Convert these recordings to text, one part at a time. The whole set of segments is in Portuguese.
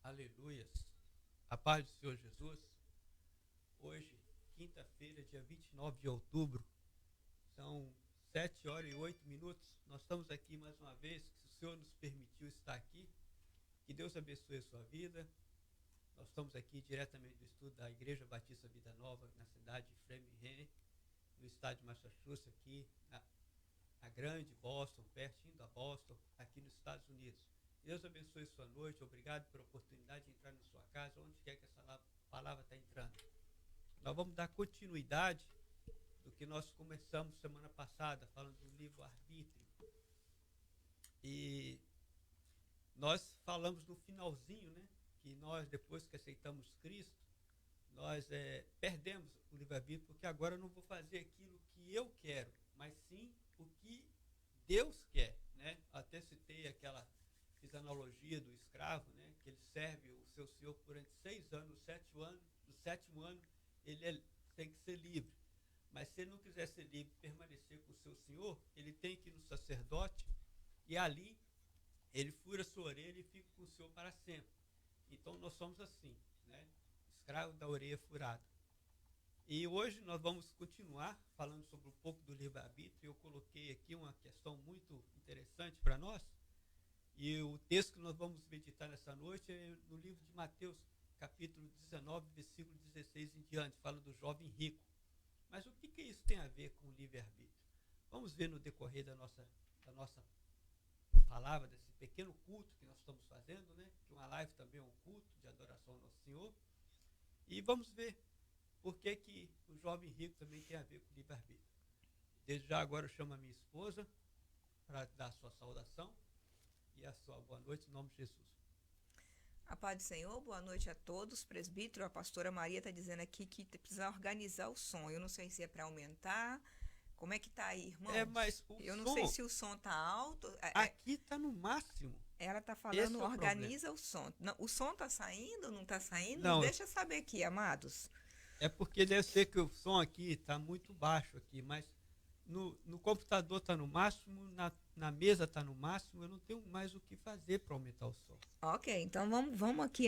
Aleluias. A paz do Senhor Jesus. Hoje, quinta-feira, dia 29 de outubro, são 7 horas e 8 minutos. Nós estamos aqui mais uma vez, se o Senhor nos permitiu estar aqui. Que Deus abençoe a sua vida. Nós estamos aqui diretamente do estudo da Igreja Batista Vida Nova, na cidade de Framingham, no estado de Massachusetts, aqui na grande Boston, pertinho da Boston, aqui nos Estados Unidos. Deus abençoe sua noite, obrigado pela oportunidade de entrar na sua casa, onde quer que essa palavra está entrando. Nós vamos dar continuidade do que nós começamos semana passada, falando do livro Arbítrio. E nós falamos no finalzinho, né, que nós, depois que aceitamos Cristo, nós perdemos o livre-arbítrio, porque agora eu não vou fazer aquilo que eu quero, mas sim o que Deus quer, né? Até citei fiz a analogia do escravo, né? Que ele serve o seu senhor durante 6 anos, no sétimo ano ele tem que ser livre. Mas se ele não quiser ser livre e permanecer com o seu senhor, ele tem que ir no sacerdote e ali ele fura sua orelha e fica com o senhor para sempre. Então nós somos assim, né? Escravo da orelha furada. E hoje nós vamos continuar falando sobre um pouco do livre-arbítrio. Eu coloquei aqui uma questão muito interessante para nós. E o texto que nós vamos meditar nessa noite é no livro de Mateus, capítulo 19, versículo 16 em diante. Fala do jovem rico. Mas o que isso tem a ver com o livre-arbítrio? Vamos ver no decorrer da nossa palavra, desse pequeno culto que nós estamos fazendo, né? Que uma live também é um culto de adoração ao nosso Senhor. E vamos ver por que o jovem rico também tem a ver com o livre-arbítrio. Desde já agora eu chamo a minha esposa para dar a sua saudação e a sua boa noite, em nome de Jesus. A paz do Senhor, boa noite a todos. Presbítero, a pastora Maria está dizendo aqui que precisa organizar o som. Eu não sei se é para aumentar. Como é que tá aí, irmãos? Mas eu não sei se o som tá alto. Aqui está no máximo. Ela tá falando, organiza o som. Não, o som tá saindo, não tá saindo? Não. Deixa saber aqui, amados. É porque deve ser que o som aqui está muito baixo aqui, mas no computador está no máximo, na mesa está no máximo, eu não tenho mais o que fazer para aumentar o som. Ok, então vamos aqui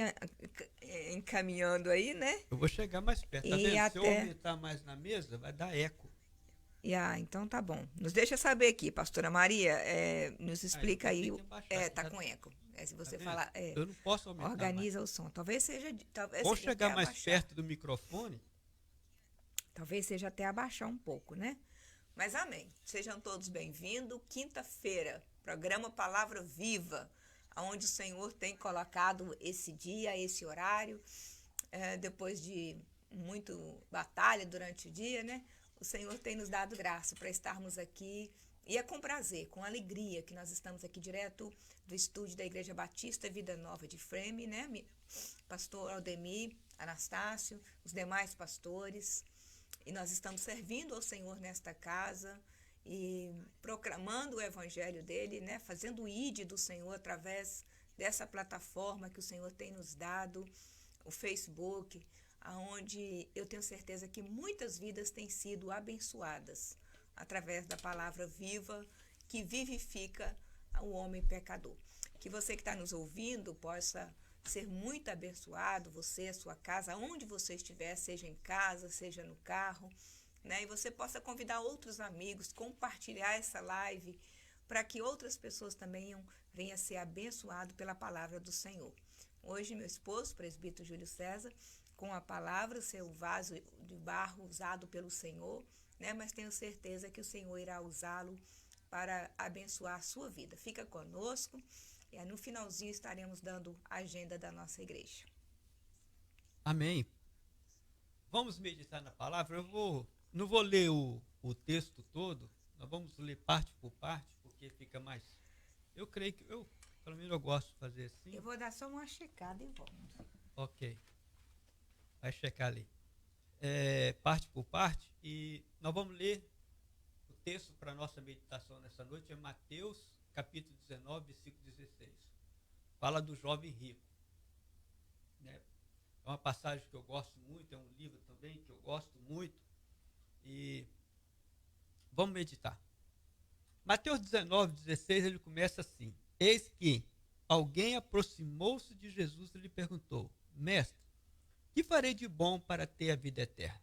encaminhando aí, né? Eu vou chegar mais perto, tá vendo? Se eu aumentar mais na mesa, vai dar eco. Então tá bom. Nos deixa saber aqui, pastora Maria, nos explica aí. Tá com eco. Se você falar, eu não posso aumentar. Organiza mais. O som. Talvez seja. Vou chegar mais perto do microfone. Talvez seja até abaixar um pouco, né? Mas amém. Sejam todos bem-vindos. Quinta-feira, programa Palavra Viva, onde o Senhor tem colocado esse dia, esse horário, depois de muito batalha durante o dia, né? O Senhor tem nos dado graça para estarmos aqui. E é com prazer, com alegria, que nós estamos aqui direto do estúdio da Igreja Batista Vida Nova de Freme, né? Pastor Aldemir, Anastácio, os demais pastores. E nós estamos servindo ao Senhor nesta casa e proclamando o evangelho dele, né? Fazendo o ID do Senhor através dessa plataforma que o Senhor tem nos dado, o Facebook, onde eu tenho certeza que muitas vidas têm sido abençoadas através da palavra viva que vivifica o homem pecador. Que você que está nos ouvindo possa ser muito abençoado, você, a sua casa, onde você estiver, seja em casa, seja no carro, né? E você possa convidar outros amigos, compartilhar essa live para que outras pessoas também venham a ser abençoadas pela palavra do Senhor. Hoje, meu esposo, o presbítero Júlio César, com a palavra, seu vaso de barro usado pelo Senhor, né? Mas tenho certeza que o Senhor irá usá-lo para abençoar a sua vida. Fica conosco e no finalzinho estaremos dando a agenda da nossa igreja. Amém. Vamos meditar na palavra. Não vou ler o texto todo, nós vamos ler parte por parte, porque fica mais... Eu creio que pelo menos eu gosto de fazer assim. Eu vou dar só uma checada e volto. Ok. Vai checar ali. Parte por parte, e nós vamos ler o texto para a nossa meditação nessa noite, é Mateus, capítulo 19, versículo 16. Fala do jovem rico. Né? É uma passagem que eu gosto muito, é um livro também que eu gosto muito, e vamos meditar. Mateus 19, 16, ele começa assim: eis que, alguém aproximou-se de Jesus e lhe perguntou: Mestre, que farei de bom para ter a vida eterna?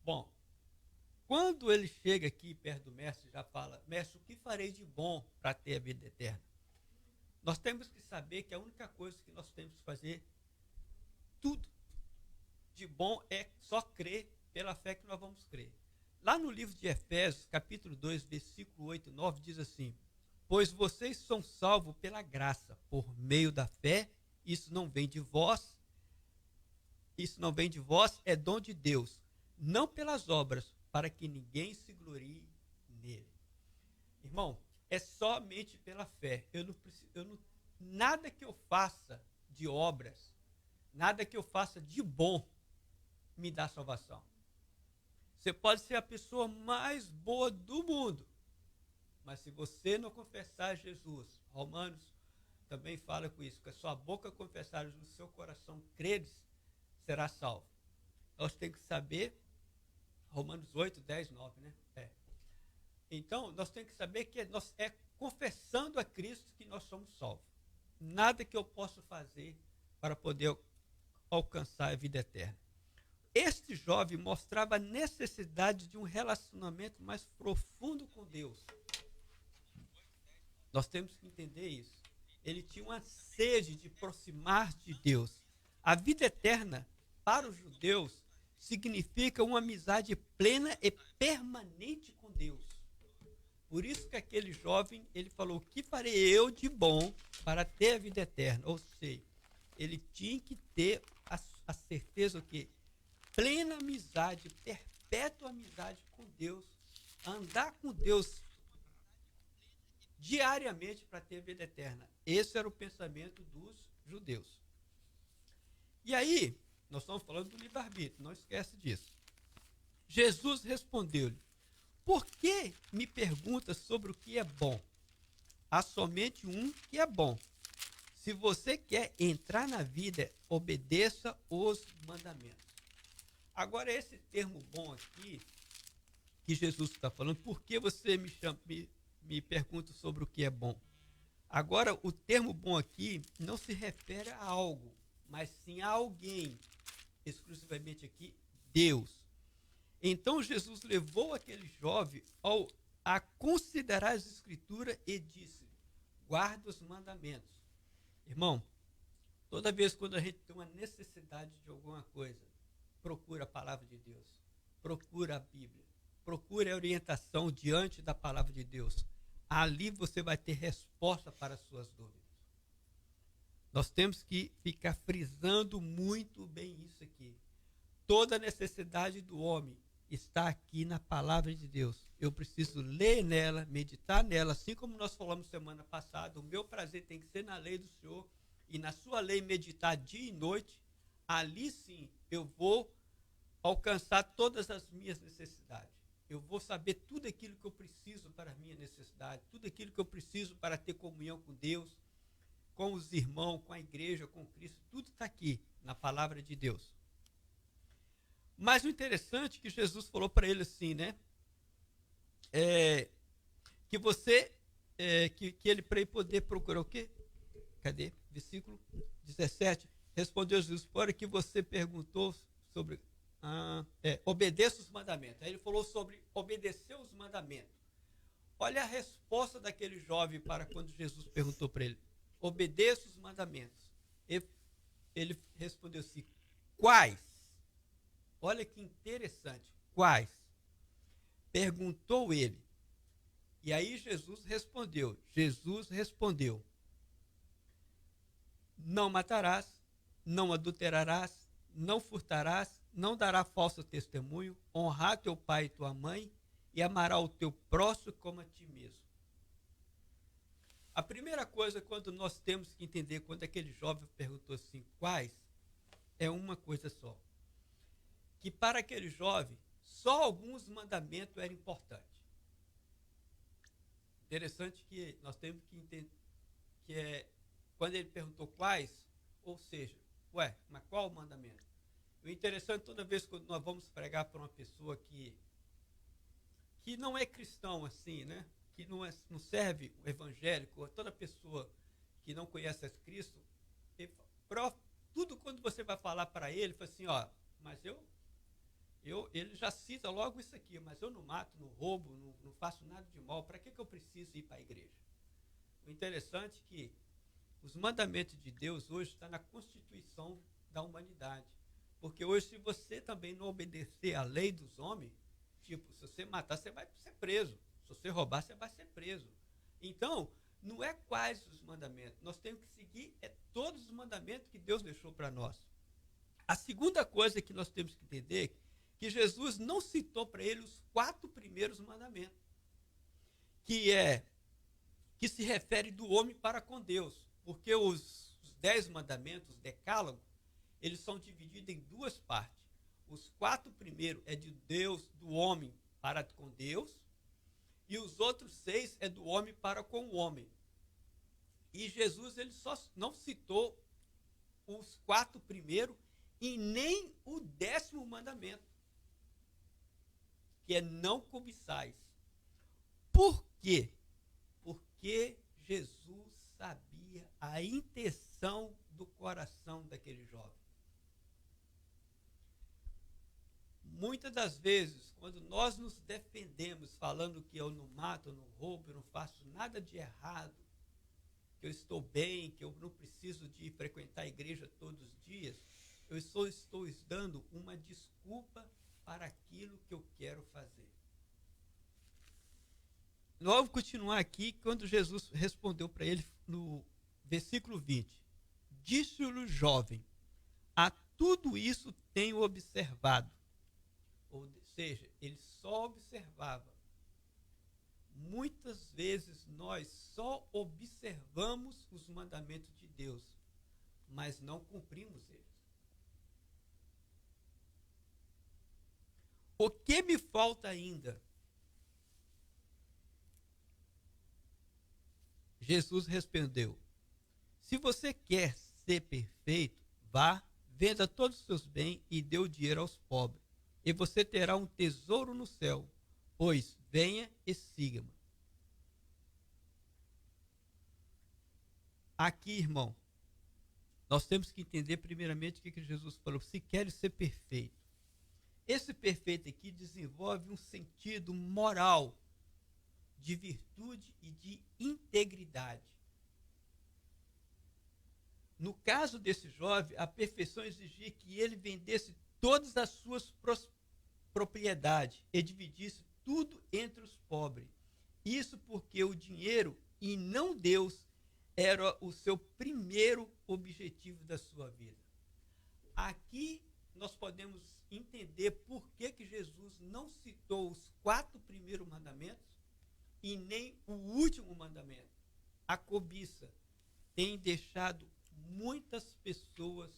Bom, quando ele chega aqui perto do mestre, já fala: Mestre, o que farei de bom para ter a vida eterna? Nós temos que saber que a única coisa que nós temos que fazer, tudo de bom, é só crer pela fé que nós vamos crer. Lá no livro de Efésios, capítulo 2, versículo 8 e 9, diz assim: Pois vocês são salvos pela graça, por meio da fé, isso não vem de vós, é dom de Deus, não pelas obras, para que ninguém se glorie nele. Irmão, é somente pela fé. Nada que eu faça de obras, nada que eu faça de bom, me dá salvação. Você pode ser a pessoa mais boa do mundo, mas se você não confessar Jesus, Romanos também fala com isso, que a sua boca confessar no seu coração creres, será salvo. Nós temos que saber, Romanos 8, 10, 9, né? Então, nós temos que saber que é confessando a Cristo que nós somos salvos. Nada que eu possa fazer para poder alcançar a vida eterna. Este jovem mostrava a necessidade de um relacionamento mais profundo com Deus. Nós temos que entender isso. Ele tinha uma sede de aproximar de Deus. A vida eterna, para os judeus, significa uma amizade plena e permanente com Deus. Por isso que aquele jovem, ele falou: o que farei eu de bom para ter a vida eterna? Ou seja, ele tinha que ter a certeza que plena amizade, perpétua amizade com Deus, andar com Deus diariamente para ter a vida eterna. Esse era o pensamento dos judeus. E aí, nós estamos falando do livre-arbítrio, não esquece disso. Jesus respondeu-lhe: por que me pergunta sobre o que é bom? Há somente um que é bom. Se você quer entrar na vida, obedeça os mandamentos. Agora, esse termo bom aqui, que Jesus está falando, por que você me pergunta sobre o que é bom? Agora, o termo bom aqui não se refere a algo, mas sim a alguém. Exclusivamente aqui, Deus. Então Jesus levou aquele jovem a considerar as Escrituras e disse: guarda os mandamentos. Irmão, toda vez quando a gente tem uma necessidade de alguma coisa, procura a palavra de Deus, procura a Bíblia, procura a orientação diante da palavra de Deus. Ali você vai ter resposta para as suas dúvidas. Nós temos que ficar frisando muito bem isso aqui. Toda necessidade do homem está aqui na palavra de Deus. Eu preciso ler nela, meditar nela, assim como nós falamos semana passada. O meu prazer tem que ser na lei do Senhor e na sua lei meditar dia e noite. Ali sim eu vou alcançar todas as minhas necessidades. Eu vou saber tudo aquilo que eu preciso para a minha necessidade, tudo aquilo que eu preciso para ter comunhão com Deus, com os irmãos, com a igreja, com Cristo. Tudo está aqui na palavra de Deus. Mas o interessante é que Jesus falou para ele assim, né? Que você, que ele para ele poder procurar o quê? Cadê? Versículo 17. Respondeu Jesus: para que você perguntou sobre obedeça os mandamentos. Aí ele falou sobre obedecer os mandamentos. Olha a resposta daquele jovem para quando Jesus perguntou para ele: obedeça os mandamentos. Ele respondeu assim: quais? Olha que interessante. Quais? Perguntou ele. E aí Jesus respondeu: não matarás, não adulterarás, não furtarás, não darás falso testemunho, honrar teu pai e tua mãe, e amarás o teu próximo como a ti mesmo. A primeira coisa, quando nós temos que entender, quando aquele jovem perguntou assim, quais, é uma coisa só. Que para aquele jovem, só alguns mandamentos eram importantes. Interessante que nós temos que entender, quando ele perguntou quais, ou seja, mas qual o mandamento? O interessante, toda vez que nós vamos pregar para uma pessoa que não é cristão assim, né? que não serve o evangélico, ou toda pessoa que não conhece a Cristo, tudo quando você vai falar para ele, fala assim, ó, mas ele já cita logo isso aqui, mas eu não mato, não roubo, não faço nada de mal, para que eu preciso ir para a igreja? O interessante é que os mandamentos de Deus hoje estão na Constituição da humanidade. Porque hoje, se você também não obedecer à lei dos homens, tipo, se você matar, você vai ser preso. Se você roubar, você vai ser preso. Então, não é quais os mandamentos. Nós temos que seguir todos os mandamentos que Deus deixou para nós. A segunda coisa que nós temos que entender é que Jesus não citou para ele os 4 primeiros mandamentos, que se refere do homem para com Deus. Porque os 10 mandamentos, os decálogos, eles são divididos em 2 partes. Os 4 primeiros é de Deus, do homem para com Deus, e os outros 6 é do homem para com o homem. E Jesus ele só não citou os 4 primeiros e nem o 10º mandamento, que é não cobiçais. Por quê? Porque Jesus sabia a intenção do coração daquele jovem. Muitas das vezes, quando nós nos defendemos falando que eu não mato, eu não roubo, eu não faço nada de errado, que eu estou bem, que eu não preciso de frequentar a igreja todos os dias, eu só estou dando uma desculpa para aquilo que eu quero fazer. Nós vamos continuar aqui, quando Jesus respondeu para ele no versículo 20. Disse-lhe o jovem, a tudo isso tenho observado. Ou seja, ele só observava. Muitas vezes nós só observamos os mandamentos de Deus, mas não cumprimos eles. O que me falta ainda? Jesus respondeu, se você quer ser perfeito, vá, venda todos os seus bens e dê o dinheiro aos pobres, e você terá um tesouro no céu, pois venha e siga-me. Aqui, irmão, nós temos que entender primeiramente o que Jesus falou, se quer ser perfeito. Esse perfeito aqui desenvolve um sentido moral, de virtude e de integridade. No caso desse jovem, a perfeição exigia que ele vendesse todas as suas propriedades e dividisse tudo entre os pobres. Isso porque o dinheiro e não Deus era o seu primeiro objetivo da sua vida. Aqui nós podemos entender por que Jesus não citou os 4 primeiros mandamentos e nem o último mandamento. A cobiça tem deixado muitas pessoas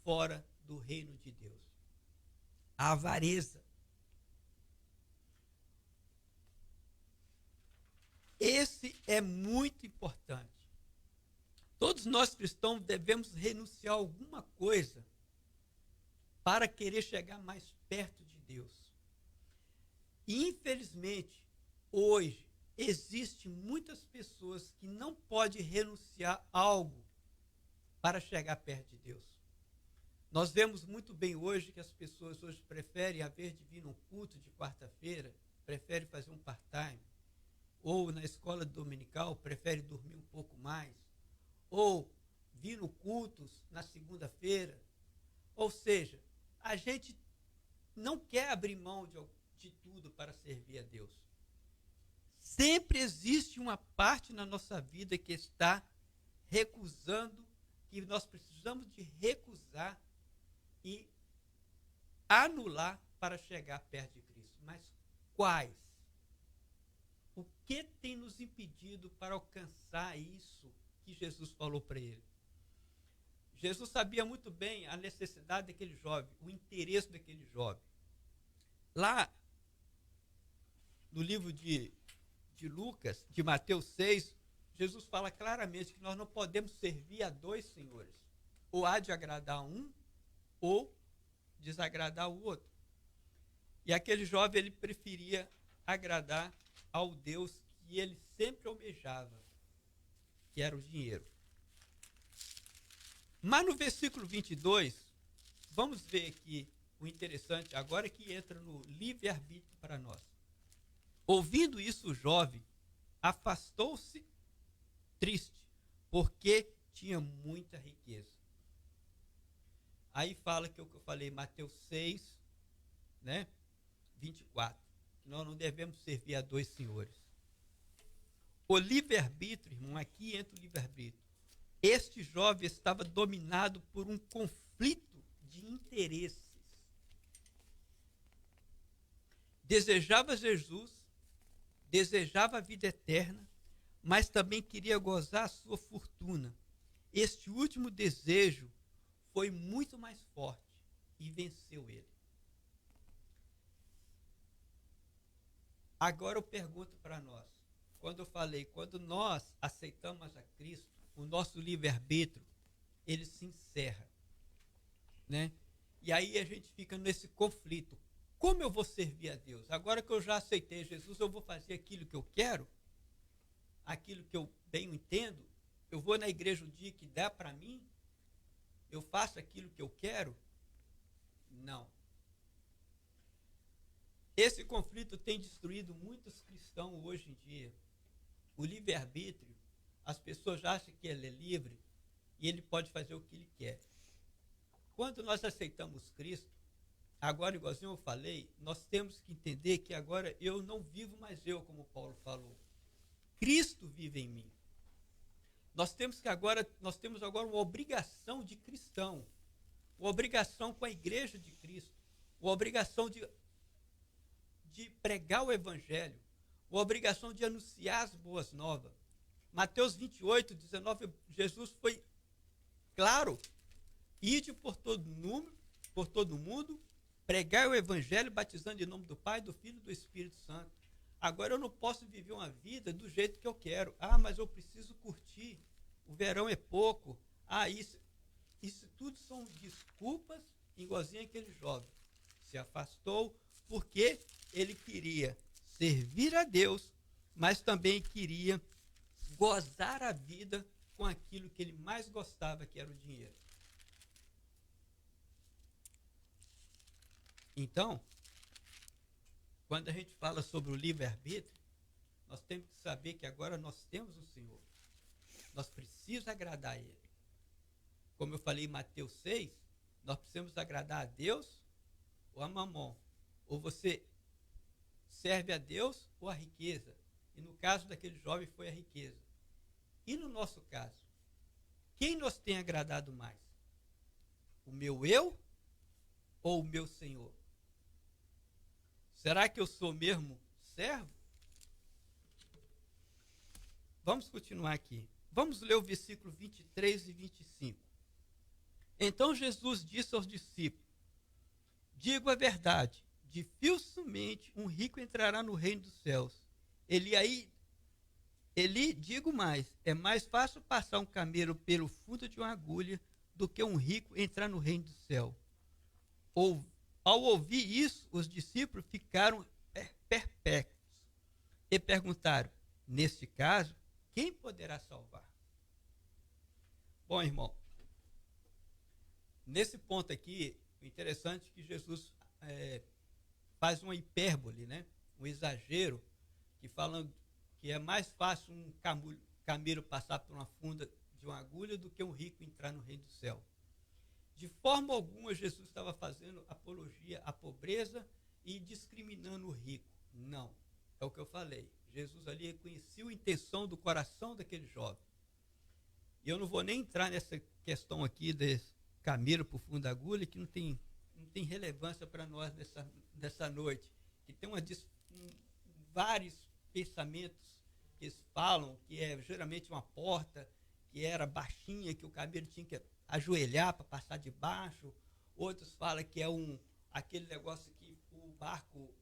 fora do reino de Deus. A avareza. Esse é muito importante. Todos nós cristãos devemos renunciar a alguma coisa para querer chegar mais perto de Deus. E, infelizmente, hoje, existem muitas pessoas que não podem renunciar a algo para chegar perto de Deus. Nós vemos muito bem hoje que as pessoas hoje preferem, ao invés de vir num culto de quarta-feira, preferem fazer um part-time, ou na escola dominical, preferem dormir um pouco mais, ou vir no cultos na segunda-feira. Ou seja, a gente não quer abrir mão de tudo para servir a Deus. Sempre existe uma parte na nossa vida que está recusando, que nós precisamos de recusar e anular para chegar perto de Cristo. Mas quais? O que tem nos impedido para alcançar isso que Jesus falou para ele? Jesus sabia muito bem a necessidade daquele jovem, o interesse daquele jovem. Lá no livro de Lucas, de Mateus 6, Jesus fala claramente que nós não podemos servir a 2 senhores. Ou há de agradar um, ou desagradar o outro. E aquele jovem, ele preferia agradar ao Deus que ele sempre almejava, que era o dinheiro. Mas no versículo 22, vamos ver aqui o interessante, agora que entra no livre-arbítrio para nós. Ouvindo isso, o jovem afastou-se triste, porque tinha muita riqueza. Aí fala que é o que eu falei, Mateus 6, né, 24, que nós não devemos servir a dois senhores. O livre-arbítrio, irmão, aqui entra o livre-arbítrio. Este jovem estava dominado por um conflito de interesses. Desejava Jesus, desejava a vida eterna, mas também queria gozar a sua fortuna. Este último desejo foi muito mais forte e venceu ele. Agora eu pergunto para nós, quando nós aceitamos a Cristo, o nosso livre-arbítrio, ele se encerra, né? E aí a gente fica nesse conflito. Como eu vou servir a Deus? Agora que eu já aceitei Jesus, eu vou fazer aquilo que eu quero? Aquilo que eu bem entendo? Eu vou na igreja o dia que dá para mim? Eu faço aquilo que eu quero? Não. Esse conflito tem destruído muitos cristãos hoje em dia. O livre-arbítrio, as pessoas acham que ele é livre e ele pode fazer o que ele quer. Quando nós aceitamos Cristo, agora, igualzinho eu falei, nós temos que entender que agora eu não vivo mais eu, como Paulo falou. Cristo vive em mim. Nós temos agora uma obrigação de cristão, uma obrigação com a igreja de Cristo, uma obrigação de pregar o evangelho, uma obrigação de anunciar as boas novas. Mateus 28, 19, Jesus foi claro: ide por todo mundo, pregar o evangelho, batizando em nome do Pai, do Filho e do Espírito Santo. Agora eu não posso viver uma vida do jeito que eu quero. Mas eu preciso curtir. O verão é pouco. Isso tudo são desculpas, igualzinho aquele jovem. Se afastou porque ele queria servir a Deus, mas também queria gozar a vida com aquilo que ele mais gostava, que era o dinheiro. Então, quando a gente fala sobre o livre-arbítrio, nós temos que saber que agora nós temos o Senhor. Nós precisamos agradar a Ele. Como eu falei em Mateus 6, nós precisamos agradar a Deus ou a Mamon. Ou você serve a Deus ou a riqueza. E no caso daquele jovem foi a riqueza. E no nosso caso, quem nos tem agradado mais? O meu eu ou o meu Senhor? Será que eu sou mesmo servo? Vamos continuar aqui. Vamos ler o versículo 23 e 25. Então Jesus disse aos discípulos: digo a verdade, dificilmente um rico entrará no reino dos céus. Digo mais, é mais fácil passar um camelo pelo fundo de uma agulha do que um rico entrar no reino do céu. Ao ouvir isso, os discípulos ficaram perplexos e perguntaram: neste caso, quem poderá salvar? Bom, irmão, nesse ponto aqui, o interessante é que Jesus faz uma hipérbole, né? Um exagero, que falando que é mais fácil um camelo passar por uma funda de uma agulha do que um rico entrar no reino do céu. De forma alguma, Jesus estava fazendo apologia à pobreza e discriminando o rico. Não. É o que eu falei. Jesus ali reconheceu a intenção do coração daquele jovem. E eu não vou nem entrar nessa questão aqui desse camelo por fundo da agulha, que não tem relevância para nós nessa noite. Que tem vários pensamentos que eles falam, que é geralmente uma porta que era baixinha, que o camelo tinha que ajoelhar para passar debaixo. Outros falam que é aquele negócio que o barco,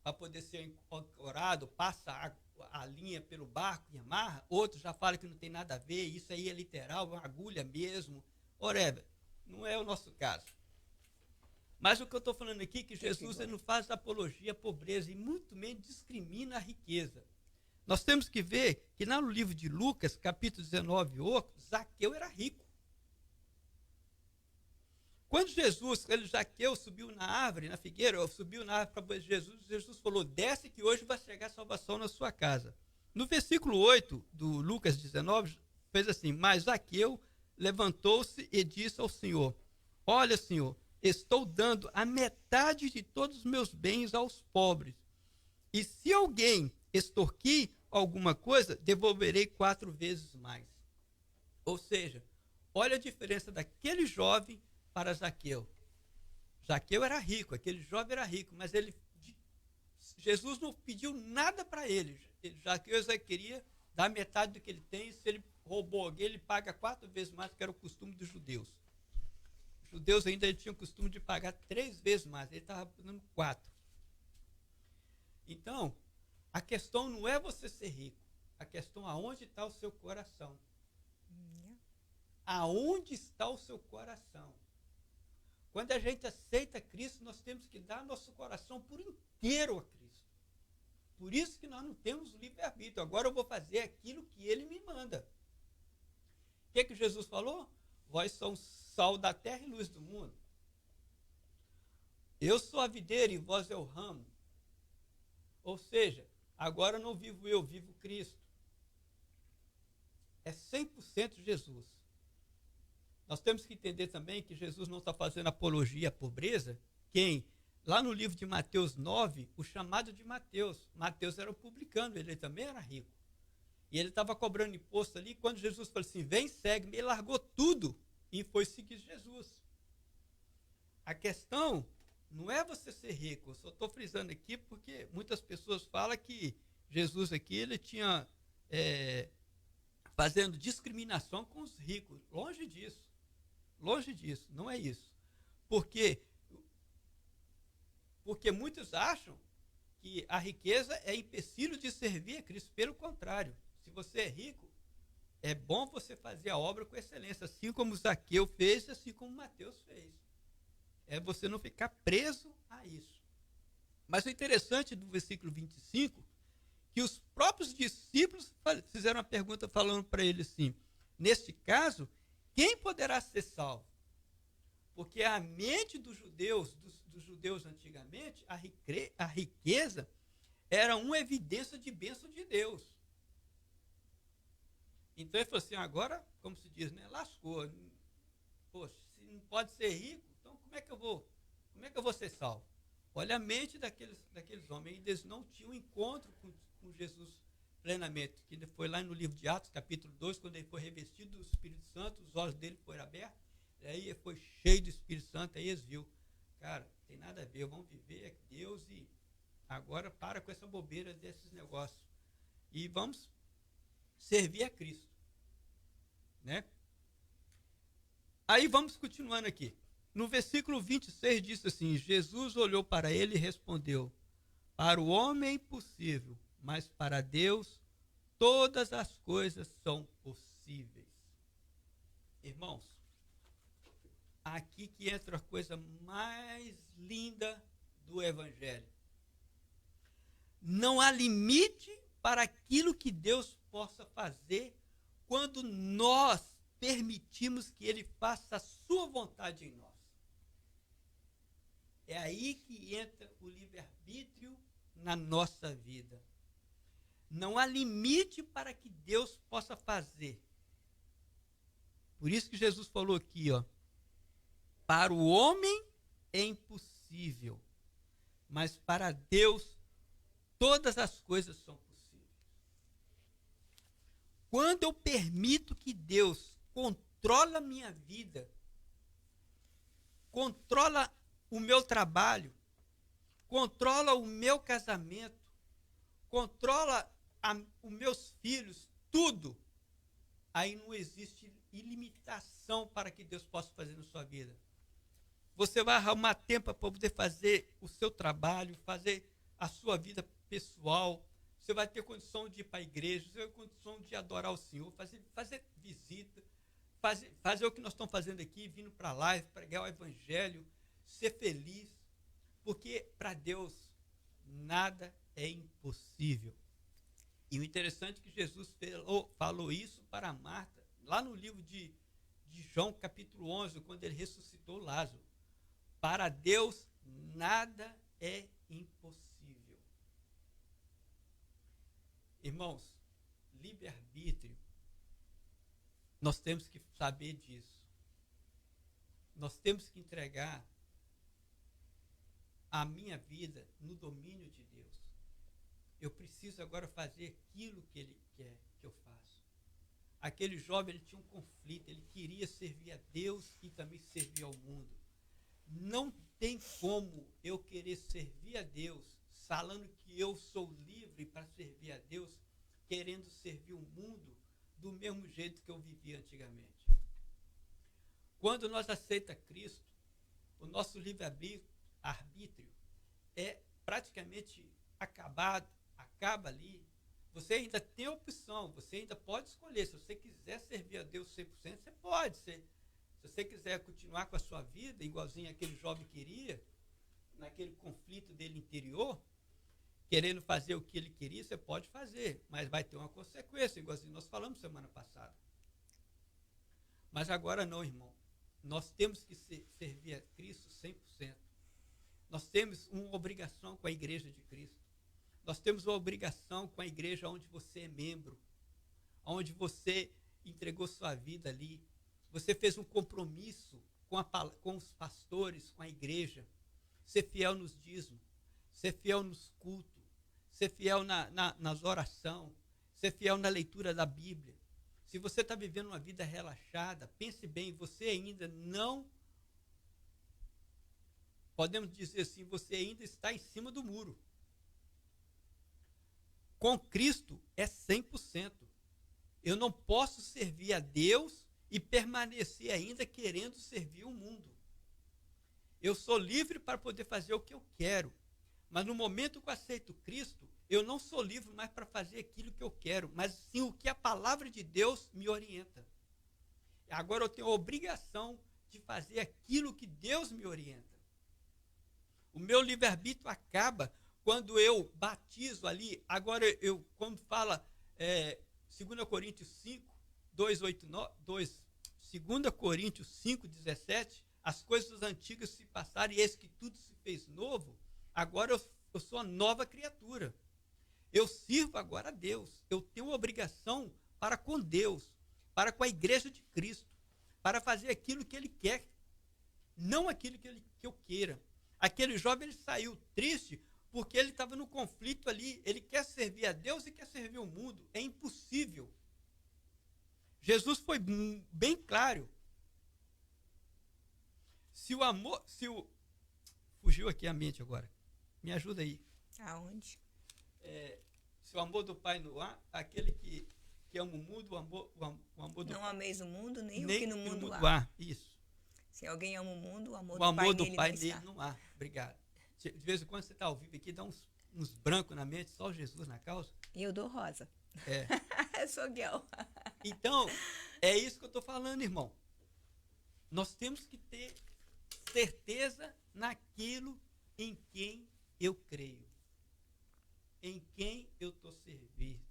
para poder ser ancorado, passa a linha pelo barco e amarra. Outros já falam que não tem nada a ver, isso aí é literal, é uma agulha mesmo. Whatever. Não é o nosso caso. Mas o que eu estou falando aqui é que Jesus ele não faz apologia à pobreza e muito menos discrimina a riqueza. Nós temos que ver que lá no livro de Lucas, capítulo 19, Zaqueu era rico. Quando Zaqueu subiu na árvore, na figueira, subiu na árvore para Jesus falou, desce que hoje vai chegar salvação na sua casa. No versículo 8 do Lucas 19, fez assim, mas Zaqueu levantou-se e disse ao Senhor, olha, Senhor, estou dando a metade de todos os meus bens aos pobres. E se alguém extorquir alguma coisa, devolverei 4 vezes mais. Ou seja, olha a diferença daquele jovem para Zaqueu. Zaqueu era rico, aquele jovem era rico, mas Jesus não pediu nada para ele. Zaqueu queria dar metade do que ele tem, se ele roubou alguém, ele paga 4 vezes mais, que era o costume dos judeus. Os judeus ainda tinham o costume de pagar 3 vezes mais, ele estava pagando 4. Então, a questão não é você ser rico, a questão é aonde está o seu coração. Aonde está o seu coração? Quando a gente aceita Cristo, nós temos que dar nosso coração por inteiro a Cristo. Por isso que nós não temos livre-arbítrio. Agora eu vou fazer aquilo que Ele me manda. O que Jesus falou? Vós sois sal da terra e luz do mundo. Eu sou a videira e vós é o ramo. Ou seja, agora não vivo eu, vivo Cristo. É 100% Jesus. Nós temos que entender também que Jesus não está fazendo apologia à pobreza. Lá no livro de Mateus 9, o chamado de Mateus. Mateus era um publicano, ele também era rico. E ele estava cobrando imposto ali. Quando Jesus falou assim, vem, segue-me, ele largou tudo e foi seguir Jesus. A questão não é você ser rico. Eu só estou frisando aqui porque muitas pessoas falam que Jesus aqui, ele tinha fazendo discriminação com os ricos. Longe disso. Longe disso, não é isso. Porque muitos acham que a riqueza é empecilho de servir a Cristo. Pelo contrário, se você é rico, é bom você fazer a obra com excelência, assim como Zaqueu fez, assim como Mateus fez. É você não ficar preso a isso. Mas o interessante do versículo 25, que os próprios discípulos fizeram uma pergunta falando para ele assim, neste caso, quem poderá ser salvo? Porque a mente dos judeus antigamente, a riqueza era uma evidência de bênção de Deus. Então ele falou assim, agora, como se diz, né, lascou. Poxa, se não pode ser rico, então como é que eu vou ser salvo? Olha a mente daqueles homens, eles não tinham encontro com Jesus plenamente, que foi lá no livro de Atos, capítulo 2, quando ele foi revestido do Espírito Santo, os olhos dele foram abertos, e aí ele foi cheio do Espírito Santo, aí eles viram, cara, tem nada a ver, vamos viver Deus e agora para com essa bobeira desses negócios. E vamos servir a Cristo. Né? Aí vamos continuando aqui. No versículo 26 diz assim, Jesus olhou para ele e respondeu, para o homem é impossível, mas para Deus todas as coisas são possíveis. Irmãos, aqui que entra a coisa mais linda do Evangelho. Não há limite para aquilo que Deus possa fazer quando nós permitimos que Ele faça a sua vontade em nós. É aí que entra o livre-arbítrio na nossa vida. Não há limite para que Deus possa fazer. Por isso que Jesus falou aqui, ó, para o homem é impossível, mas para Deus todas as coisas são possíveis. Quando eu permito que Deus controle a minha vida, controla o meu trabalho, controla o meu casamento, controla os meus filhos, tudo, aí não existe ilimitação para que Deus possa fazer na sua vida. Você vai arrumar tempo para poder fazer o seu trabalho, fazer a sua vida pessoal, você vai ter condição de ir para a igreja, você vai ter condição de adorar o Senhor, fazer visita, fazer o que nós estamos fazendo aqui, vindo para a live, pregar o Evangelho, ser feliz, porque para Deus nada é impossível. E o interessante é que Jesus falou isso para Marta, lá no livro de João, capítulo 11, quando ele ressuscitou Lázaro. Para Deus, nada é impossível. Irmãos, livre-arbítrio, nós temos que saber disso. Nós temos que entregar a minha vida no domínio de Deus. Eu preciso agora fazer aquilo que Ele quer que eu faça. Aquele jovem, ele tinha um conflito, ele queria servir a Deus e também servir ao mundo. Não tem como eu querer servir a Deus, falando que eu sou livre para servir a Deus, querendo servir o mundo do mesmo jeito que eu vivia antigamente. Quando nós aceitamos Cristo, o nosso livre-arbítrio é praticamente acaba ali. Você ainda tem a opção, você ainda pode escolher. Se você quiser servir a Deus 100%, você pode. Se você quiser continuar com a sua vida, igualzinho aquele jovem queria, naquele conflito dele interior, querendo fazer o que ele queria, você pode fazer, mas vai ter uma consequência, igualzinho nós falamos semana passada. Mas agora não, irmão. Nós temos que servir a Cristo 100%. Nós temos uma obrigação com a igreja de Cristo. Nós temos uma obrigação com a igreja onde você é membro, onde você entregou sua vida ali. Você fez um compromisso com os pastores, com a igreja. Ser fiel nos dízimos, ser fiel nos cultos, ser fiel nas orações, ser fiel na leitura da Bíblia. Se você está vivendo uma vida relaxada, pense bem, você ainda não, podemos dizer assim, você ainda está em cima do muro. Com Cristo é 100%. Eu não posso servir a Deus e permanecer ainda querendo servir o mundo. Eu sou livre para poder fazer o que eu quero. Mas no momento que eu aceito Cristo, eu não sou livre mais para fazer aquilo que eu quero, mas sim o que a palavra de Deus me orienta. Agora eu tenho a obrigação de fazer aquilo que Deus me orienta. O meu livre-arbítrio acaba quando eu batizo ali. Agora, quando fala 2 Coríntios 5, 2 Coríntios 5, 17, as coisas antigas se passaram e eis que tudo se fez novo. Agora eu sou uma nova criatura. Eu sirvo agora a Deus. Eu tenho uma obrigação para com Deus, para com a igreja de Cristo, para fazer aquilo que Ele quer, não aquilo que eu queira. Aquele jovem, ele saiu triste porque ele estava no conflito ali. Ele quer servir a Deus e quer servir o mundo. É impossível. Jesus foi bem claro. Fugiu aqui a mente agora. Me ajuda aí. Aonde? Se o amor do Pai não há, aquele que ama o mundo, o amor do Não ameis o mundo, nem o nem que no mundo mundo há. há. Isso. Se alguém ama o mundo, o amor O amor do Pai nele dele não há. Obrigado. De vez em quando você está ao vivo aqui, dá uns brancos na mente, só Jesus na causa. E eu dou rosa. Eu sou Guel. Então, é isso que eu estou falando, irmão. Nós temos que ter certeza naquilo em quem eu creio. Em quem eu estou servindo.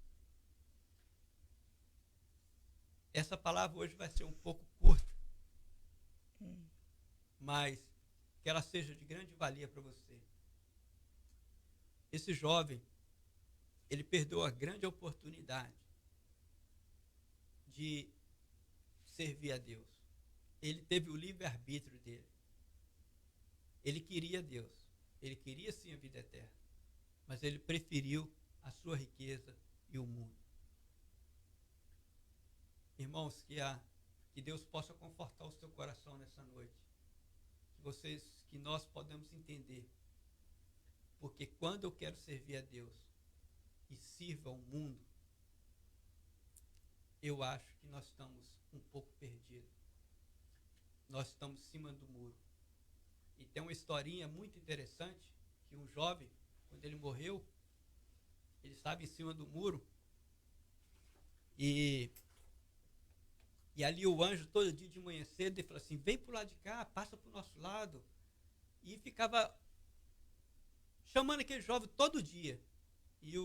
Essa palavra hoje vai ser um pouco curta, mas que ela seja de grande valia para você. Esse jovem, ele perdeu a grande oportunidade de servir a Deus. Ele teve o livre-arbítrio dele. Ele queria Deus. Ele queria sim a vida eterna. Mas ele preferiu a sua riqueza e o mundo. Irmãos, que Deus possa confortar o seu coração nessa noite. Que nós podemos entender. Porque quando eu quero servir a Deus e sirva ao mundo, eu acho que nós estamos um pouco perdidos. Nós estamos em cima do muro. E tem uma historinha muito interessante, que um jovem, quando ele morreu, ele estava em cima do muro, e ali o anjo, todo dia de manhã cedo, ele falou assim, vem para o lado de cá, passa para o nosso lado. E ficava chamando aquele jovem todo dia. E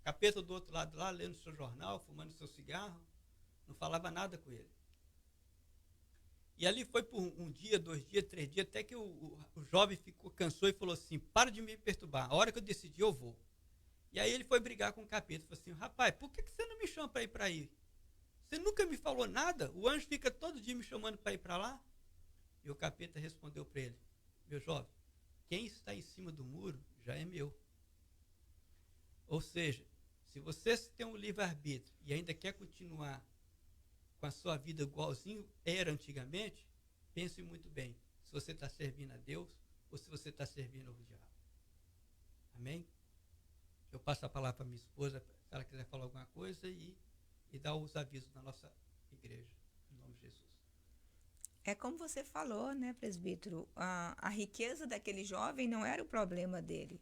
capeta do outro lado lá, lendo seu jornal, fumando seu cigarro, não falava nada com ele. E ali foi por um dia, 2 dias, 3 dias, até que o jovem cansou e falou assim, para de me perturbar, a hora que eu decidir eu vou. E aí ele foi brigar com o capeta, falou assim, rapaz, por que você não me chama para ir para aí? Você nunca me falou nada, o anjo fica todo dia me chamando para ir para lá. E o capeta respondeu para ele, meu jovem, quem está em cima do muro já é meu. Ou seja, se você tem um livre-arbítrio e ainda quer continuar com a sua vida igualzinho era antigamente, pense muito bem se você está servindo a Deus ou se você está servindo ao diabo. Amém? Eu passo a palavra para minha esposa, se ela quiser falar alguma coisa, e dar os avisos na nossa igreja, em nome de Jesus. É como você falou, né, presbítero? A riqueza daquele jovem não era o problema dele,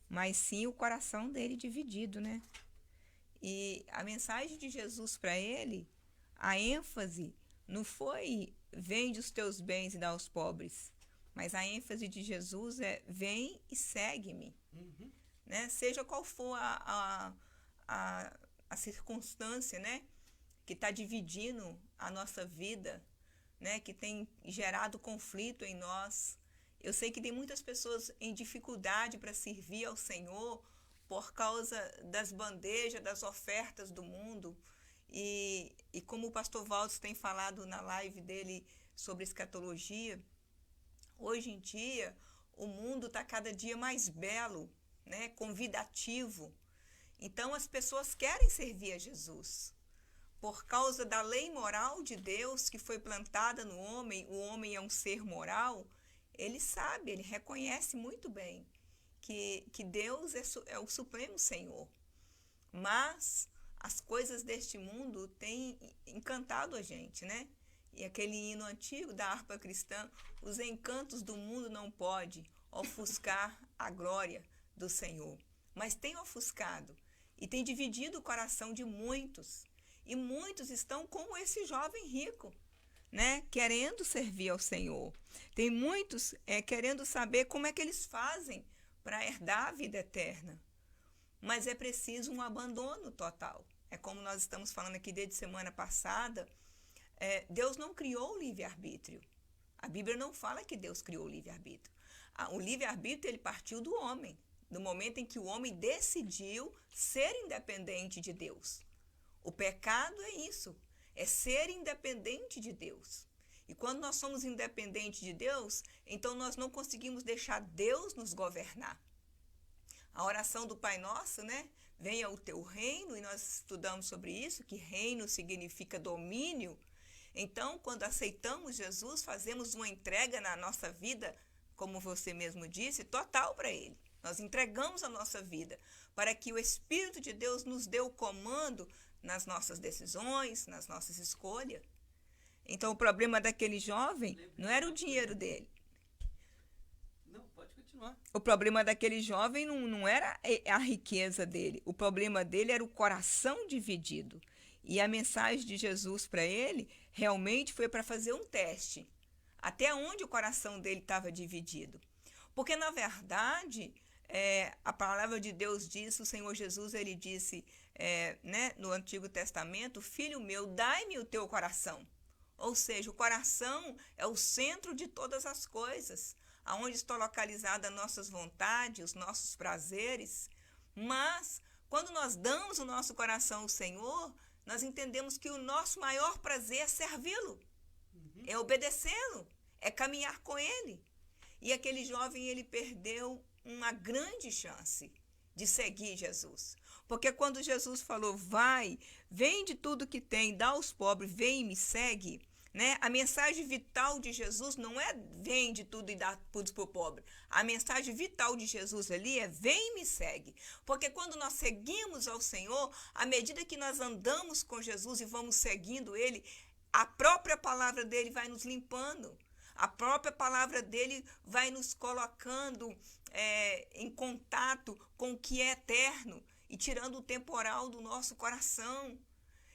mas sim o coração dele dividido, né? E a mensagem de Jesus para ele, a ênfase não foi vende os teus bens e dá aos pobres, mas a ênfase de Jesus é vem e segue-me. Uhum. Né? Seja qual for a circunstância, né, que está dividindo a nossa vida, né, que tem gerado conflito em nós. Eu sei que tem muitas pessoas em dificuldade para servir ao Senhor por causa das bandejas, das ofertas do mundo. E como o pastor Valdes tem falado na live dele sobre escatologia, hoje em dia o mundo está cada dia mais belo, né, convidativo. Então as pessoas querem servir a Jesus. Por causa da lei moral de Deus que foi plantada no homem, o homem é um ser moral, ele sabe, ele reconhece muito bem que Deus é o Supremo Senhor. Mas as coisas deste mundo têm encantado a gente, né? E aquele hino antigo da harpa cristã, os encantos do mundo não podem ofuscar a glória do Senhor. Mas tem ofuscado e tem dividido o coração de muitos. E muitos estão como esse jovem rico, né? Querendo servir ao Senhor. Tem muitos querendo saber como é que eles fazem para herdar a vida eterna. Mas é preciso um abandono total. É como nós estamos falando aqui desde semana passada, Deus não criou o livre-arbítrio. A Bíblia não fala que Deus criou o livre-arbítrio. O livre-arbítrio ele partiu do homem, no momento em que o homem decidiu ser independente de Deus. O pecado é isso, é ser independente de Deus. E quando nós somos independentes de Deus, então nós não conseguimos deixar Deus nos governar. A oração do Pai Nosso, né? Venha o teu reino, e nós estudamos sobre isso, que reino significa domínio. Então, quando aceitamos Jesus, fazemos uma entrega na nossa vida, como você mesmo disse, total para Ele. Nós entregamos a nossa vida para que o Espírito de Deus nos dê o comando nas nossas decisões, nas nossas escolhas. Então, o problema daquele jovem não era o dinheiro dele. Não, pode continuar. O problema daquele jovem não era a riqueza dele. O problema dele era o coração dividido. E a mensagem de Jesus para ele realmente foi para fazer um teste. Até onde o coração dele estava dividido. Porque, na verdade, a palavra de Deus diz, o Senhor Jesus, ele disse né, no Antigo Testamento, filho meu, dai-me o teu coração. Ou seja, o coração é o centro de todas as coisas, aonde estão localizadas nossas vontades, os nossos prazeres. Mas, quando nós damos o nosso coração ao Senhor, nós entendemos que o nosso maior prazer é servi-lo, é obedecê-lo, é caminhar com Ele. E aquele jovem, ele perdeu uma grande chance de seguir Jesus. Porque quando Jesus falou, vai, vende tudo que tem, dá aos pobres, vem e me segue, né? A mensagem vital de Jesus não é vende tudo e dá tudo para o pobre. A mensagem vital de Jesus ali é vem e me segue. Porque quando nós seguimos ao Senhor, à medida que nós andamos com Jesus e vamos seguindo Ele, a própria palavra dele vai nos limpando. A própria palavra dele vai nos colocando em contato com o que é eterno e tirando o temporal do nosso coração.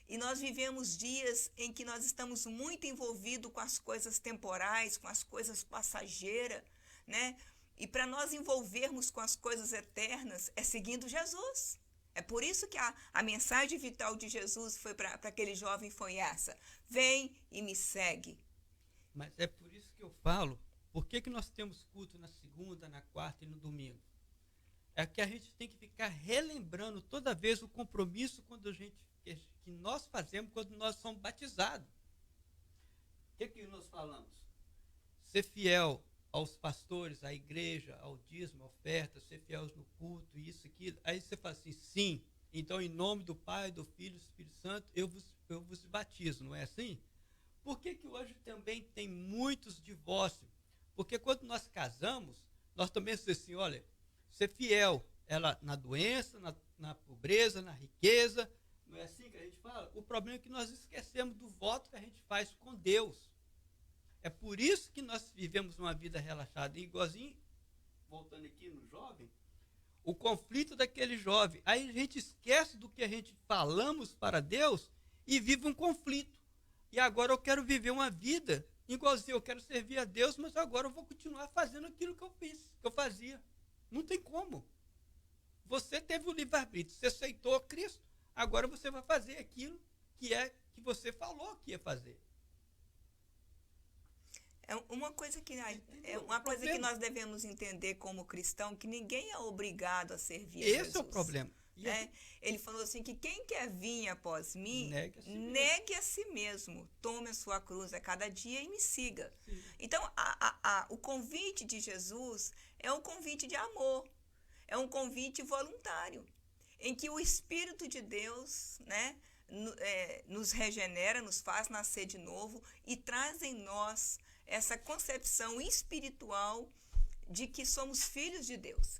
E nós vivemos dias em que nós estamos muito envolvidos com as coisas temporais, com as coisas passageiras, né? E para nós envolvermos com as coisas eternas é seguindo Jesus, É por isso que a mensagem vital de Jesus foi para aquele jovem foi essa: vem e me segue. Mas é por isso que eu falo, por que nós temos culto na segunda, na quarta e no domingo? É que a gente tem que ficar relembrando toda vez o compromisso que nós fazemos quando nós somos batizados. O que nós falamos? Ser fiel aos pastores, à igreja, ao dízimo, à oferta, ser fiel no culto, isso, aquilo. Aí você fala assim, sim, então em nome do Pai, do Filho e do Espírito Santo, eu vos batizo, não é assim? Por que hoje também tem muitos divórcios? Porque quando nós casamos, nós também dizemos assim, olha, ser fiel ela na doença, na pobreza, na riqueza, não é assim que a gente fala? O problema é que nós esquecemos do voto que a gente faz com Deus. É por isso que nós vivemos uma vida relaxada. E igualzinho, voltando aqui no jovem, o conflito daquele jovem. Aí a gente esquece do que a gente falamos para Deus e vive um conflito. E agora eu quero viver uma vida igualzinho, eu quero servir a Deus, mas agora eu vou continuar fazendo aquilo que eu fiz, que eu fazia. Não tem como. Você teve o livre-arbítrio, você aceitou Cristo, agora você vai fazer aquilo que você falou que ia fazer. É uma coisa que nós devemos entender como cristão, que ninguém é obrigado a servir a Jesus. Esse é o problema. Ele falou assim que quem quer vir após mim, negue a si mesmo, tome a sua cruz a cada dia e me siga. Sim. Então, o convite de Jesus é um convite de amor, é um convite voluntário, em que o Espírito de Deus, né, nos regenera, nos faz nascer de novo e traz em nós essa concepção espiritual de que somos filhos de Deus.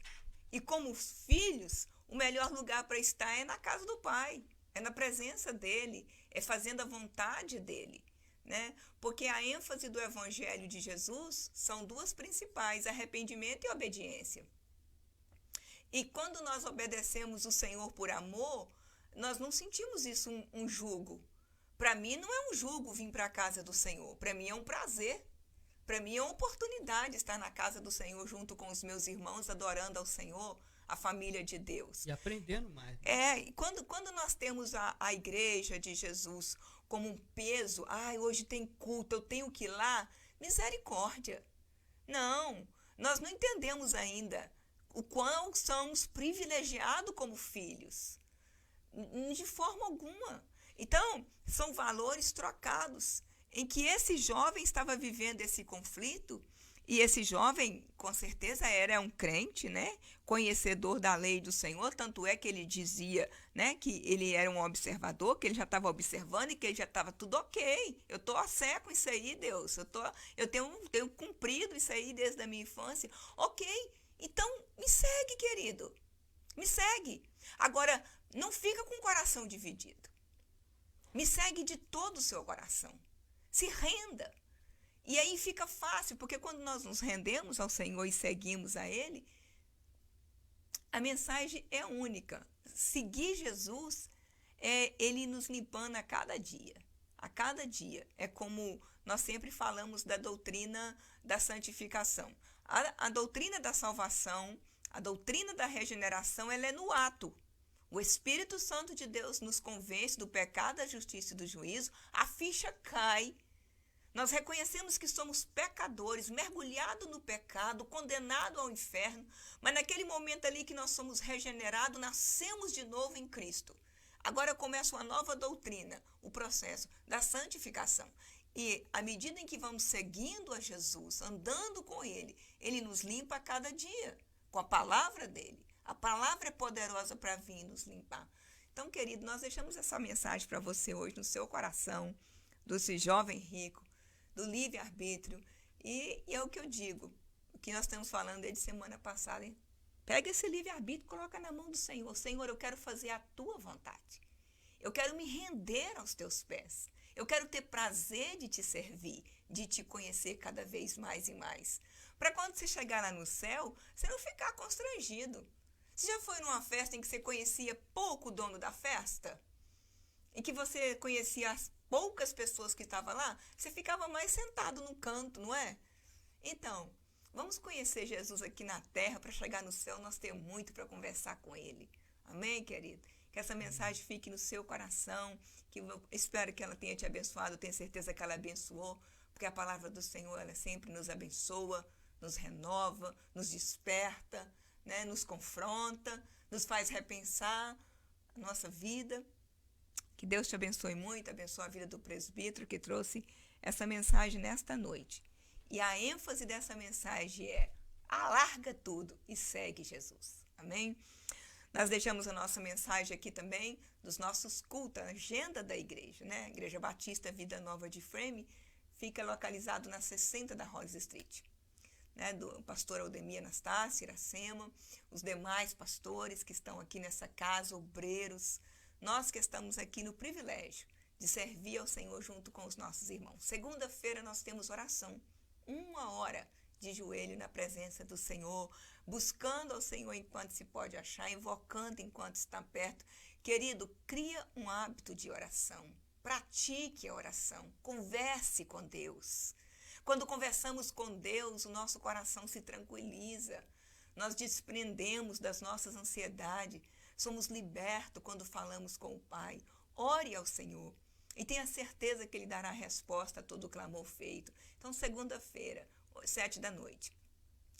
E como filhos, o melhor lugar para estar é na casa do Pai, é na presença dEle, é fazendo a vontade dEle, né? Porque a ênfase do Evangelho de Jesus são duas principais, arrependimento e obediência. E quando nós obedecemos o Senhor por amor, nós não sentimos isso um jugo. Para mim não é um jugo vir para a casa do Senhor, para mim é um prazer. Para mim é uma oportunidade estar na casa do Senhor junto com os meus irmãos, adorando ao Senhor, a família de Deus. E aprendendo mais. E quando nós temos a igreja de Jesus como um peso, hoje tem culto, eu tenho que ir lá, misericórdia. Não, nós não entendemos ainda o quão somos privilegiados como filhos. De forma alguma. Então, são valores trocados, em que esse jovem estava vivendo esse conflito, e esse jovem, com certeza, era um crente, né? Conhecedor da lei do Senhor, tanto é que ele dizia, né, que ele era um observador, que ele já estava observando e que ele já estava tudo ok. Eu estou a sé com isso aí, Deus. Eu tenho cumprido isso aí desde a minha infância. Ok, então me segue, querido. Me segue. Agora, não fica com o coração dividido. Me segue de todo o seu coração. Se renda. E aí fica fácil, porque quando nós nos rendemos ao Senhor e seguimos a Ele, a mensagem é única. Seguir Jesus é Ele nos limpando a cada dia. A cada dia. É como nós sempre falamos da doutrina da santificação. A doutrina da salvação, a doutrina da regeneração, ela é no ato. O Espírito Santo de Deus nos convence do pecado, da justiça e do juízo, a ficha cai. Nós reconhecemos que somos pecadores, mergulhados no pecado, condenados ao inferno, mas naquele momento ali que nós somos regenerados, nascemos de novo em Cristo. Agora começa uma nova doutrina, o processo da santificação. E à medida em que vamos seguindo a Jesus, andando com Ele, Ele nos limpa a cada dia, com a palavra dEle. A palavra é poderosa para vir nos limpar. Então, querido, nós deixamos essa mensagem para você hoje no seu coração, desse jovem rico, do livre-arbítrio. E é o que eu digo, o que nós estamos falando desde semana passada. Hein? Pega esse livre-arbítrio e coloca na mão do Senhor. Senhor, eu quero fazer a tua vontade. Eu quero me render aos teus pés. Eu quero ter prazer de te servir, de te conhecer cada vez mais e mais. Para quando você chegar lá no céu, você não ficar constrangido. Você já foi numa festa em que você conhecia pouco o dono da festa? Em que você conhecia as poucas pessoas que estavam lá? Você ficava mais sentado no canto, não é? Então, vamos conhecer Jesus aqui na terra, para chegar no céu nós temos muito para conversar com Ele. Amém, querido? Que essa mensagem fique no seu coração, que eu espero que ela tenha te abençoado, eu tenho certeza que ela abençoou, porque a palavra do Senhor, ela sempre nos abençoa, nos renova, nos desperta, né? Nos confronta, nos faz repensar a nossa vida. Que Deus te abençoe muito, abençoe a vida do presbítero que trouxe essa mensagem nesta noite. E a ênfase dessa mensagem é: alarga tudo e segue Jesus. Amém? Nós deixamos a nossa mensagem aqui também dos nossos cultos, a agenda da igreja, né? A Igreja Batista Vida Nova de Frame fica localizado na 60 da Rose Street, né? Do pastor Aldemir Anastácio, Iracema, os demais pastores que estão aqui nessa casa, obreiros, nós que estamos aqui no privilégio de servir ao Senhor junto com os nossos irmãos. Segunda-feira nós temos oração, 1 hora de joelho na presença do Senhor, buscando ao Senhor enquanto se pode achar, invocando enquanto está perto. Querido, cria um hábito de oração, pratique a oração, converse com Deus. Quando conversamos com Deus, o nosso coração se tranquiliza, nós desprendemos das nossas ansiedades, somos libertos quando falamos com o Pai. Ore ao Senhor e tenha certeza que Ele dará resposta a todo o clamor feito. Então, segunda-feira, 7 da noite.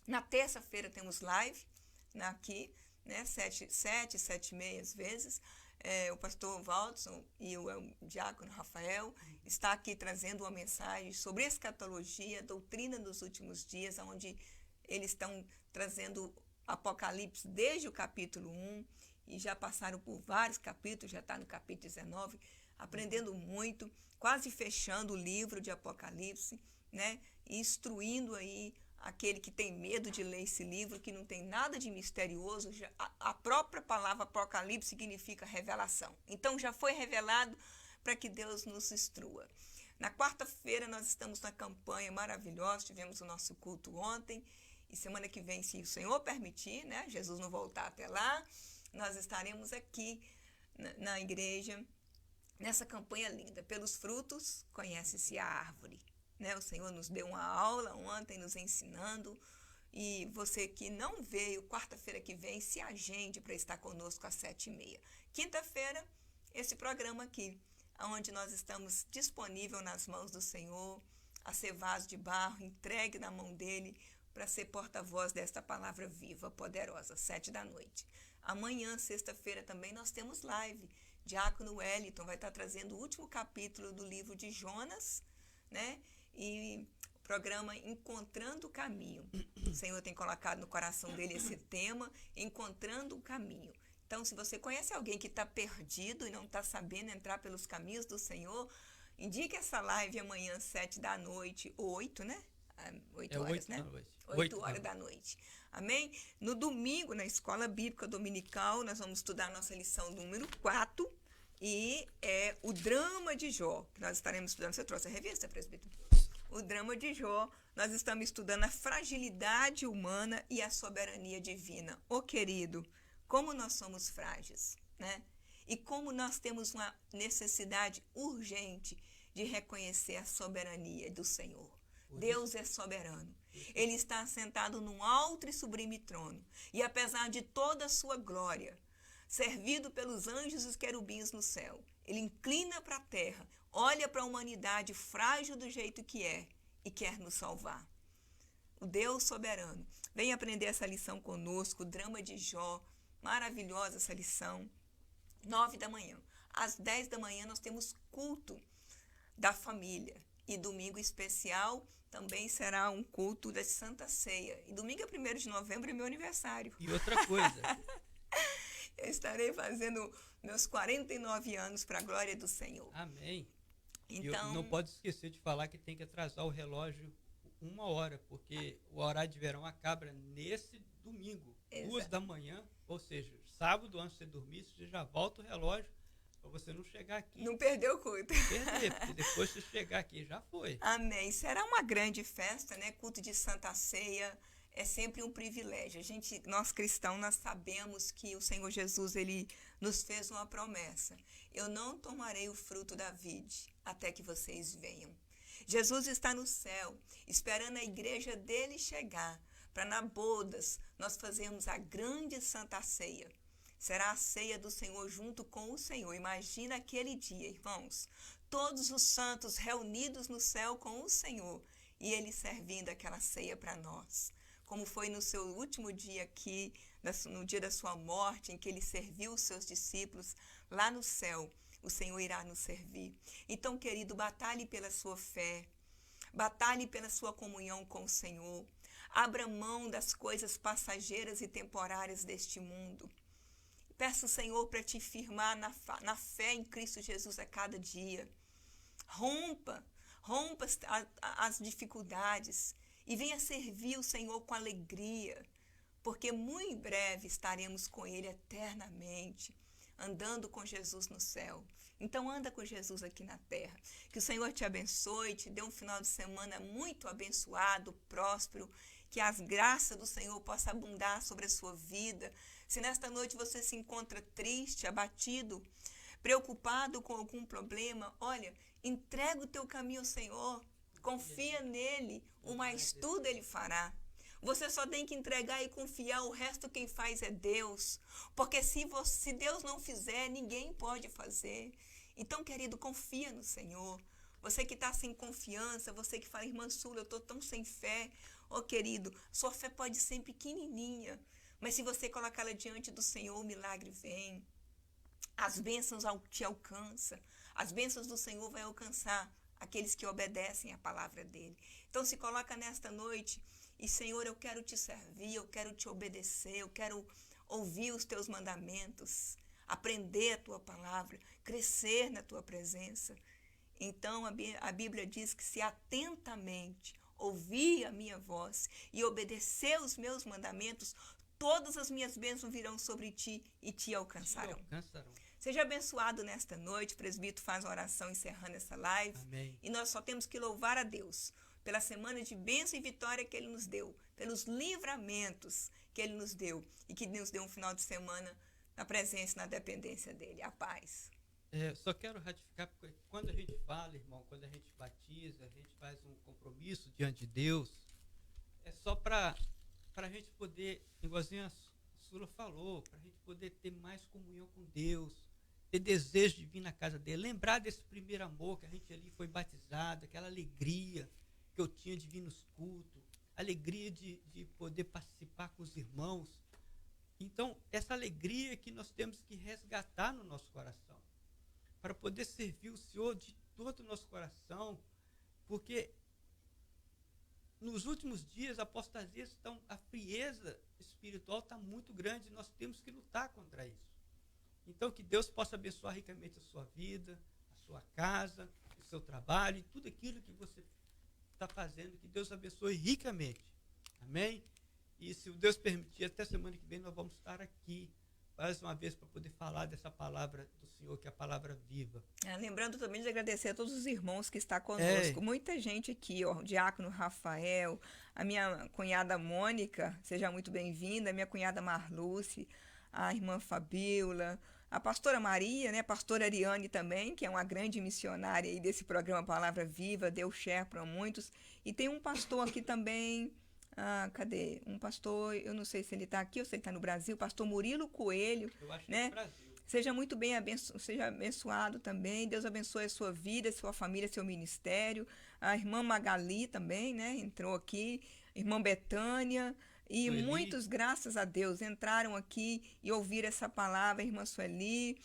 Na terça-feira temos live aqui, né, 7h30 às vezes. O pastor Waldson e o diácono Rafael está aqui trazendo uma mensagem sobre escatologia, doutrina dos últimos dias, onde eles estão trazendo Apocalipse desde o capítulo 1 e já passaram por vários capítulos, já está no capítulo 19, aprendendo muito, quase fechando o livro de Apocalipse, né? E instruindo aí aquele que tem medo de ler esse livro, que não tem nada de misterioso. A própria palavra Apocalipse significa revelação. Então já foi revelado para que Deus nos instrua. Na quarta-feira nós estamos na campanha maravilhosa, tivemos o nosso culto ontem, e semana que vem, se o Senhor permitir, né, Jesus não voltar até lá, nós estaremos aqui na igreja, nessa campanha linda. Pelos frutos, conhece-se a árvore. Né? O Senhor nos deu uma aula ontem, nos ensinando. E você que não veio, quarta-feira que vem, se agende para estar conosco às 7h30. Quinta-feira, esse programa aqui, onde nós estamos disponível nas mãos do Senhor, a ser vaso de barro, entregue na mão dele, para ser porta-voz desta palavra viva, poderosa, 7 da noite. Amanhã, sexta-feira, também nós temos live. Diácono Wellington vai estar trazendo o último capítulo do livro de Jonas, né? E o programa Encontrando o Caminho. O Senhor tem colocado no coração dele esse tema, Encontrando o Caminho. Então, se você conhece alguém que está perdido e não está sabendo entrar pelos caminhos do Senhor, indique essa live amanhã, 7 da noite, ou 8, né? 8 horas, né? 8 horas da noite. Amém? No domingo, na Escola Bíblica Dominical, nós vamos estudar a nossa lição número 4, e é o drama de Jó, que nós estaremos estudando. Você trouxe a revista, presbítero? O drama de Jó, nós estamos estudando a fragilidade humana e a soberania divina. Ô, querido, como nós somos frágeis, né? E como nós temos uma necessidade urgente de reconhecer a soberania do Senhor. Deus é soberano. Ele está assentado num alto e sublime trono. E apesar de toda a sua glória, servido pelos anjos e os querubins no céu, ele inclina para a terra, olha para a humanidade frágil do jeito que é e quer nos salvar. O Deus soberano. Vem aprender essa lição conosco, o drama de Jó. Maravilhosa essa lição. 9 da manhã. Às 10 da manhã nós temos culto da família. E domingo especial também será um culto da Santa Ceia. E domingo é 1º de novembro, é meu aniversário. E outra coisa. Eu estarei fazendo meus 49 anos para a glória do Senhor. Amém. Então, não pode esquecer de falar que tem que atrasar o relógio 1 hora, porque o horário de verão acaba nesse domingo, 2 da manhã, ou seja, sábado, antes de você dormir, você já volta o relógio para você não chegar aqui. Não perdeu o culto. Perder, porque depois que você chegar aqui, já foi. Amém. Será uma grande festa, né? Culto de Santa Ceia é sempre um privilégio. Nós cristãos, nós sabemos que o Senhor Jesus, ele nos fez uma promessa. Eu não tomarei o fruto da vide até que vocês venham. Jesus está no céu, esperando a igreja dele chegar, para na bodas nós fazermos a grande Santa Ceia. será a ceia do Senhor junto com o Senhor. Imagina aquele dia, irmãos, todos os santos reunidos no céu com o Senhor e Ele servindo aquela ceia para nós. Como foi no seu último dia aqui, no dia da sua morte, em que Ele serviu os seus discípulos, lá no céu, o Senhor irá nos servir. Então, querido, batalhe pela sua fé, batalhe pela sua comunhão com o Senhor. Abra mão das coisas passageiras e temporárias deste mundo. Peça o Senhor para te firmar na fé em Cristo Jesus a cada dia. Rompa as dificuldades e venha servir o Senhor com alegria, porque muito em breve estaremos com Ele eternamente, andando com Jesus no céu. Então anda com Jesus aqui na terra. Que o Senhor te abençoe, te dê um final de semana muito abençoado, próspero, que as graças do Senhor possam abundar sobre a sua vida. Se nesta noite você se encontra triste, abatido, preocupado com algum problema, olha, entrega o teu caminho ao Senhor, confia nele, o mais tudo Ele fará. Você só tem que entregar e confiar, o resto quem faz é Deus. Porque se Deus não fizer, ninguém pode fazer. Então, querido, confia no Senhor. Você que está sem confiança, você que fala, irmã Sula, eu estou tão sem fé. Querido, sua fé pode ser pequenininha, mas se você colocá-la diante do Senhor, o milagre vem. As bênçãos te alcançam. As bênçãos do Senhor vão alcançar aqueles que obedecem à palavra dEle. Então, se coloca nesta noite e, Senhor, eu quero te servir, eu quero te obedecer, eu quero ouvir os teus mandamentos, aprender a tua palavra, crescer na tua presença. Então, a Bíblia diz que se atentamente ouvir a minha voz e obedecer os meus mandamentos, todas as minhas bênçãos virão sobre ti e te alcançarão. Seja abençoado nesta noite. O presbítero faz a oração encerrando essa live. Amém. E nós só temos que louvar a Deus pela semana de bênção e vitória que Ele nos deu, pelos livramentos que Ele nos deu e que nos deu um final de semana na presença e na dependência dEle. A paz. Só quero ratificar, porque quando a gente fala, irmão, quando a gente batiza, a gente faz um compromisso diante de Deus, é só para a gente poder, igualzinho a Sula falou, para a gente poder ter mais comunhão com Deus, ter desejo de vir na casa dele, lembrar desse primeiro amor que a gente ali foi batizado, aquela alegria que eu tinha de vir nos cultos, alegria de poder participar com os irmãos. Então, essa alegria que nós temos que resgatar no nosso coração, para poder servir o Senhor de todo o nosso coração, porque nos últimos dias a frieza espiritual está muito grande e nós temos que lutar contra isso. Então, que Deus possa abençoar ricamente a sua vida, a sua casa, o seu trabalho e tudo aquilo que você está fazendo, que Deus abençoe ricamente. Amém? E se o Deus permitir, até semana que vem nós vamos estar aqui mais uma vez para poder falar dessa palavra do Senhor, que é a palavra viva. Lembrando também de agradecer a todos os irmãos que estão conosco. Muita gente aqui, o diácono Rafael, a minha cunhada Mônica, seja muito bem-vinda, a minha cunhada Marluce, a irmã Fabíola, a pastora Maria, né, a pastora Ariane também, que é uma grande missionária aí desse programa Palavra Viva, deu share para muitos. E tem um pastor aqui também, cadê? Um pastor, eu não sei se ele está aqui ou se ele está no Brasil, pastor Murilo Coelho, eu acho né? Que é no Brasil. Seja muito bem seja abençoado também. Deus abençoe a sua vida, a sua família, seu ministério. A irmã Magali também, né? Entrou aqui. Irmã Betânia. E Sueli. Muitos, graças a Deus, entraram aqui e ouviram essa palavra, a irmã Sueli.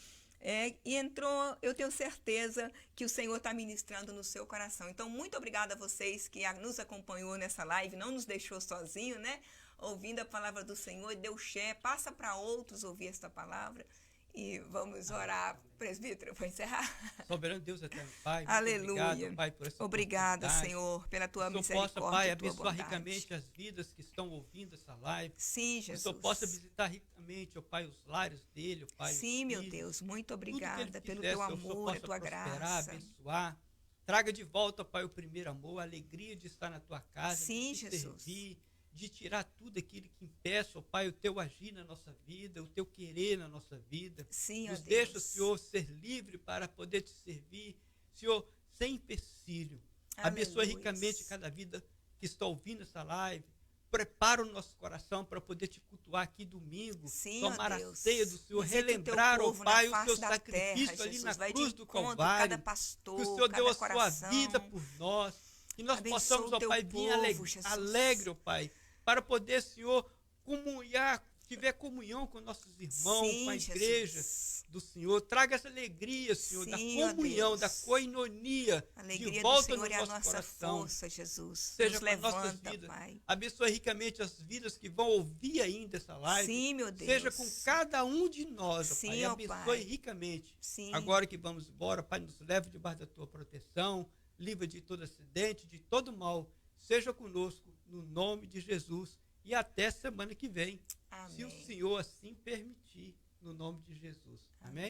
E entrou, eu tenho certeza que o Senhor está ministrando no seu coração. Então, muito obrigada a vocês que nos acompanhou nessa live, não nos deixou sozinho, né? Ouvindo a palavra do Senhor, deu share, passa para outros ouvir esta palavra. E vamos orar, presbítero, para encerrar. Soberano Deus eterno, Pai. Aleluia. Obrigado, Pai, por essa Obrigada, Senhor, pela tua misericórdia. Que o Senhor possa, Pai, e tua abençoar bondade. ricamente as vidas que estão ouvindo essa live. Sim, Jesus. Que o Senhor possa visitar ricamente, ó Pai, os lares dele, ó Pai. Sim, meu Deus, muito obrigada pelo teu amor, a tua graça. Abençoar. Traga de volta, Pai, o primeiro amor, a alegria de estar na tua casa, Sim, de te Jesus. servir, de tirar tudo aquilo que impeça, ó Pai, o teu agir na nossa vida, o teu querer na nossa vida. Sim, Nos ó deixa, Deus. Senhor, ser livre para poder te servir, Senhor, sem empecilho. Aleluia. Abençoe ricamente cada vida que está ouvindo essa live. prepara o nosso coração para poder te cultuar aqui domingo, Sim, tomar ó a Deus. ceia do Senhor, Visita o teu relembrar, ó povo Pai, na o seu face da sacrifício terra, ali Jesus. na Vai de cruz do encontro Calvário, cada pastor, que o Senhor deu cada a sua coração. vida por nós, que nós Abençoa possamos, o ó teu Pai, vir povo, Jesus. alegre, ó Pai, para poder, Senhor, comunhar, tiver comunhão com nossos irmãos, Sim, com a igreja Jesus. do Senhor. Traga essa alegria, Senhor, Sim, da ó comunhão, da Deus. coinonia A de alegria do volta no Senhor é a nosso nossa coração. força, Jesus. Seja Nos com as nossas levanta, vidas. Pai. Abençoa ricamente as vidas que vão ouvir ainda essa live. Sim, meu Deus. Seja com cada um de nós, ó Sim, Pai. ó Abençoe Pai. ricamente. Sim. Agora que vamos embora, Pai, nos leve debaixo da tua proteção, livra de todo acidente, de todo mal. Seja conosco, no nome de Jesus. E até semana que vem, Amém. se o Senhor assim permitir, no nome de Jesus. Amém?